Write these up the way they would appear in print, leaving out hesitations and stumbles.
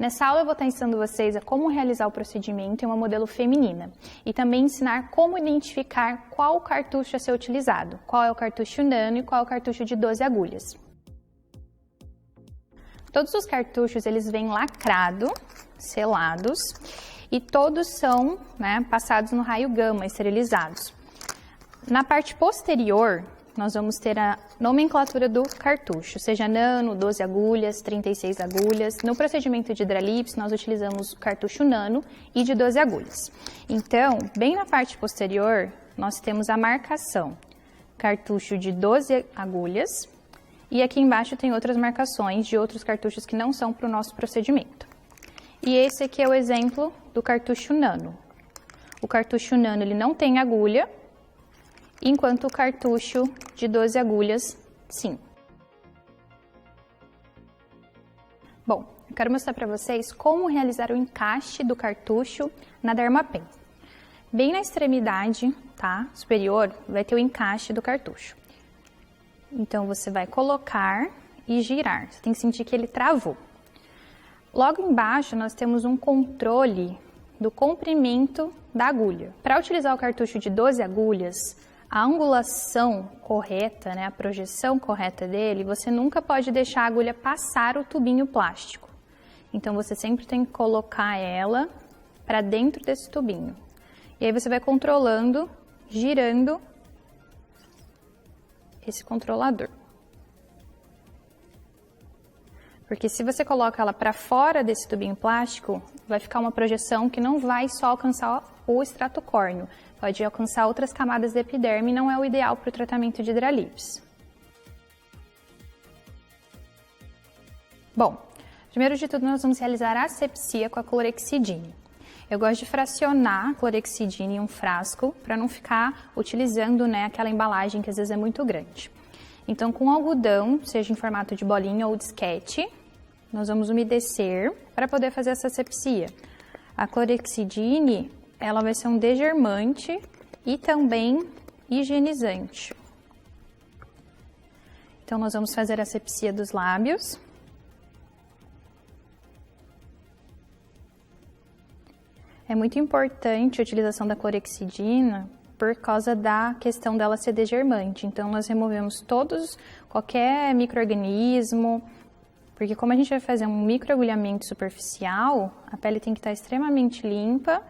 Nessa aula eu vou estar ensinando vocês a como realizar o procedimento em uma modelo feminina e também ensinar como identificar qual cartucho a ser utilizado, qual é o cartucho nano e qual é o cartucho de 12 agulhas. Todos os cartuchos eles vêm lacrados, selados e todos são passados no raio gama, esterilizados. Na parte posterior, nós vamos ter a nomenclatura do cartucho, seja nano, 12 agulhas, 36 agulhas. No procedimento de hidralipse, nós utilizamos o cartucho nano e de 12 agulhas. Então, bem na parte posterior, nós temos a marcação, cartucho de 12 agulhas, e aqui embaixo tem outras marcações de outros cartuchos que não são para o nosso procedimento. E esse aqui é o exemplo do cartucho nano. O cartucho nano ele não tem agulha, enquanto o cartucho de 12 agulhas, sim. Bom, eu quero mostrar para vocês como realizar o encaixe do cartucho na Dermapen. Bem na extremidade, superior, vai ter o encaixe do cartucho. Então, você vai colocar e girar. Você tem que sentir que ele travou. Logo embaixo, nós temos um controle do comprimento da agulha. Para utilizar o cartucho de 12 agulhas, a angulação correta, a projeção correta dele, você nunca pode deixar a agulha passar o tubinho plástico. Então, você sempre tem que colocar ela para dentro desse tubinho. E aí você vai controlando, girando esse controlador. Porque se você coloca ela para fora desse tubinho plástico, vai ficar uma projeção que não vai só alcançar o extrato córneo, pode alcançar outras camadas da epiderme e não é o ideal para o tratamento de hidralipse. Bom, primeiro de tudo nós vamos realizar a asepsia com a clorexidine. Eu gosto de fracionar a clorexidine em um frasco para não ficar utilizando aquela embalagem que às vezes é muito grande. Então, com algodão, seja em formato de bolinha ou disquete, nós vamos umedecer para poder fazer essa asepsia. A clorexidine, ela vai ser um degermante e também higienizante. Então, nós vamos fazer a asepsia dos lábios. É muito importante a utilização da clorexidina por causa da questão dela ser degermante. Então, nós removemos qualquer micro-organismo, porque como a gente vai fazer um microagulhamento superficial, a pele tem que estar extremamente limpa.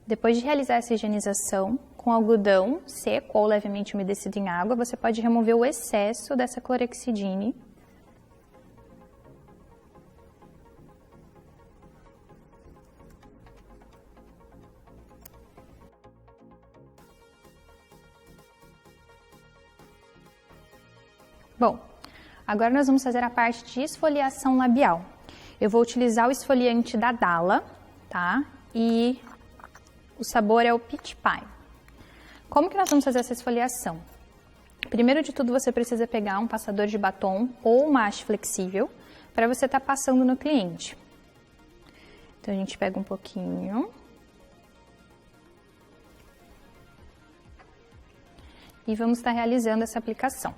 Depois de realizar essa higienização, com algodão seco ou levemente umedecido em água, você pode remover o excesso dessa clorexidine. Bom, agora nós vamos fazer a parte de esfoliação labial. Eu vou utilizar o esfoliante da Dalla, E o sabor é o Peach Pie. Como que nós vamos fazer essa esfoliação? Primeiro de tudo, você precisa pegar um passador de batom ou uma haste flexível para você estar passando no cliente. Então, a gente pega um pouquinho. E vamos estar realizando essa aplicação.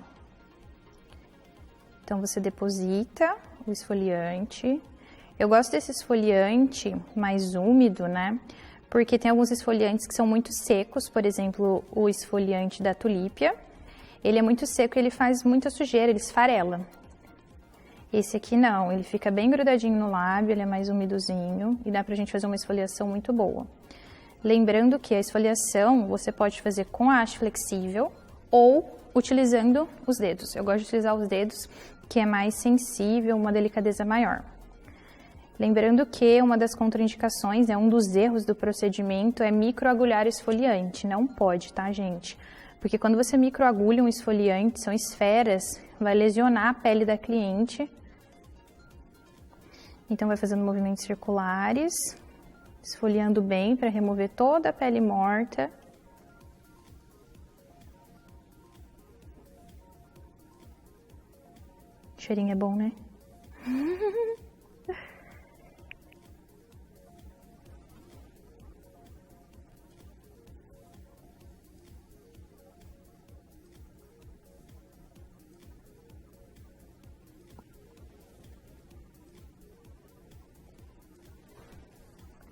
Então, você deposita o esfoliante. Eu gosto desse esfoliante mais úmido, Porque tem alguns esfoliantes que são muito secos, por exemplo, o esfoliante da Tulipia. Ele é muito seco e ele faz muita sujeira, ele esfarela. Esse aqui não, ele fica bem grudadinho no lábio, ele é mais umidozinho e dá pra gente fazer uma esfoliação muito boa. Lembrando que a esfoliação você pode fazer com a haste flexível ou utilizando os dedos. Eu gosto de utilizar os dedos, que é mais sensível, uma delicadeza maior. Lembrando que uma das contraindicações, um dos erros do procedimento é microagulhar esfoliante. Não pode, gente? Porque quando você microagulha um esfoliante, são esferas, vai lesionar a pele da cliente. Então, vai fazendo movimentos circulares, esfoliando bem para remover toda a pele morta. O cheirinho é bom, né?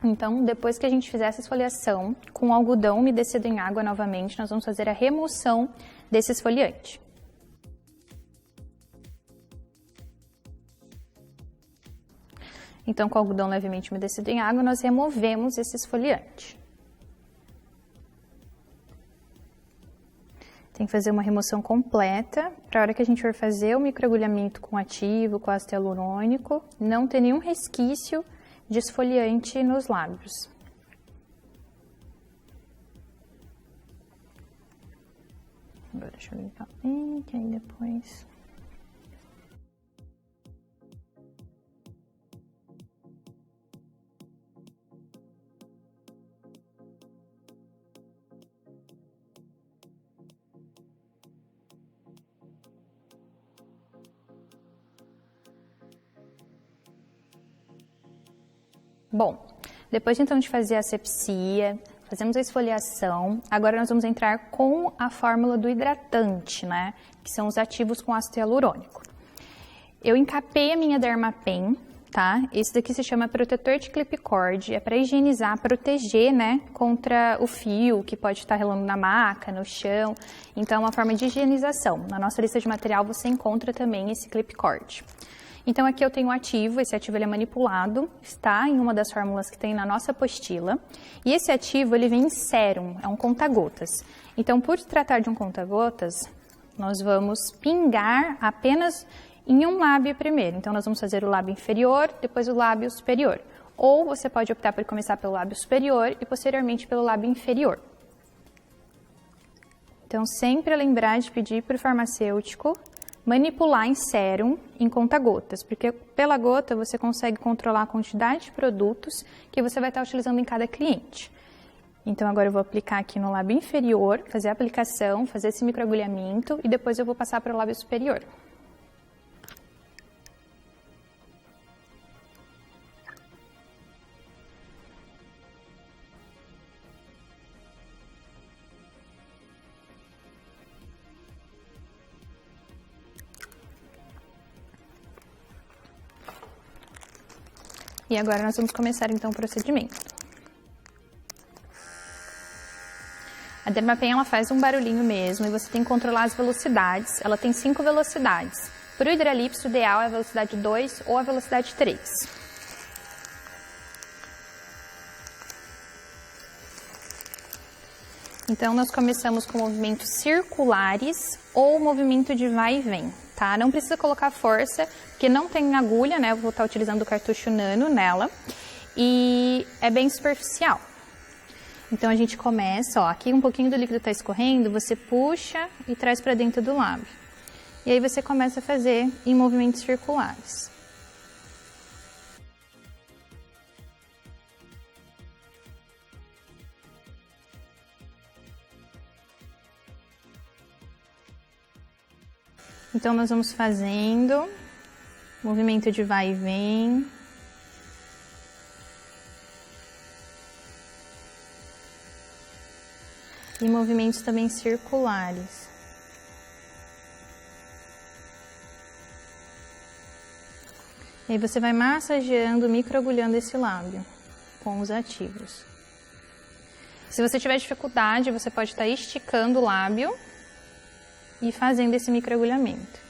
Então, depois que a gente fizer essa esfoliação, com o algodão umedecido em água novamente, nós vamos fazer a remoção desse esfoliante. Então, com o algodão levemente umedecido em água, nós removemos esse esfoliante. Tem que fazer uma remoção completa, para a hora que a gente for fazer o microagulhamento com ativo, com ácido hialurônico, não ter nenhum resquício de esfoliante nos lábios. Agora deixa eu limpar bem, que aí depois... Bom, depois então de fazer a asepsia, fazemos a esfoliação, agora nós vamos entrar com a fórmula do hidratante, né? Que são os ativos com ácido hialurônico. Eu encapei a minha Dermapen, tá? Esse daqui se chama protetor de clip-cord, é para higienizar, proteger, né? Contra o fio que pode estar relando na maca, no chão. Então é uma forma de higienização. Na nossa lista de material você encontra também esse clip-cord. Então aqui eu tenho o ativo, esse ativo ele é manipulado, está em uma das fórmulas que tem na nossa apostila. E esse ativo ele vem em sérum, é um conta-gotas. Então por se tratar de um conta-gotas, nós vamos pingar apenas em um lábio primeiro. Então nós vamos fazer o lábio inferior, depois o lábio superior. Ou você pode optar por começar pelo lábio superior e posteriormente pelo lábio inferior. Então sempre lembrar de pedir para o farmacêutico manipular em sérum, em conta-gotas, porque pela gota você consegue controlar a quantidade de produtos que você vai estar utilizando em cada cliente. Então agora eu vou aplicar aqui no lábio inferior, fazer a aplicação, fazer esse microagulhamento e depois eu vou passar para o lábio superior. E agora nós vamos começar então o procedimento. A Dermapen ela faz um barulhinho mesmo e você tem que controlar as velocidades. Ela tem 5 velocidades. Para o hidralipso, o ideal é a velocidade 2 ou a velocidade 3. Então nós começamos com movimentos circulares ou movimento de vai e vem. Tá? Não precisa colocar força, porque não tem agulha, né? Eu vou estar utilizando o cartucho nano nela e é bem superficial. Então a gente começa, ó, aqui um pouquinho do líquido está escorrendo, você puxa e traz para dentro do lábio. E aí você começa a fazer em movimentos circulares. Então, nós vamos fazendo movimento de vai e vem. E movimentos também circulares. E aí você vai massageando, microagulhando esse lábio com os ativos. Se você tiver dificuldade, você pode estar esticando o lábio e fazendo esse microagulhamento.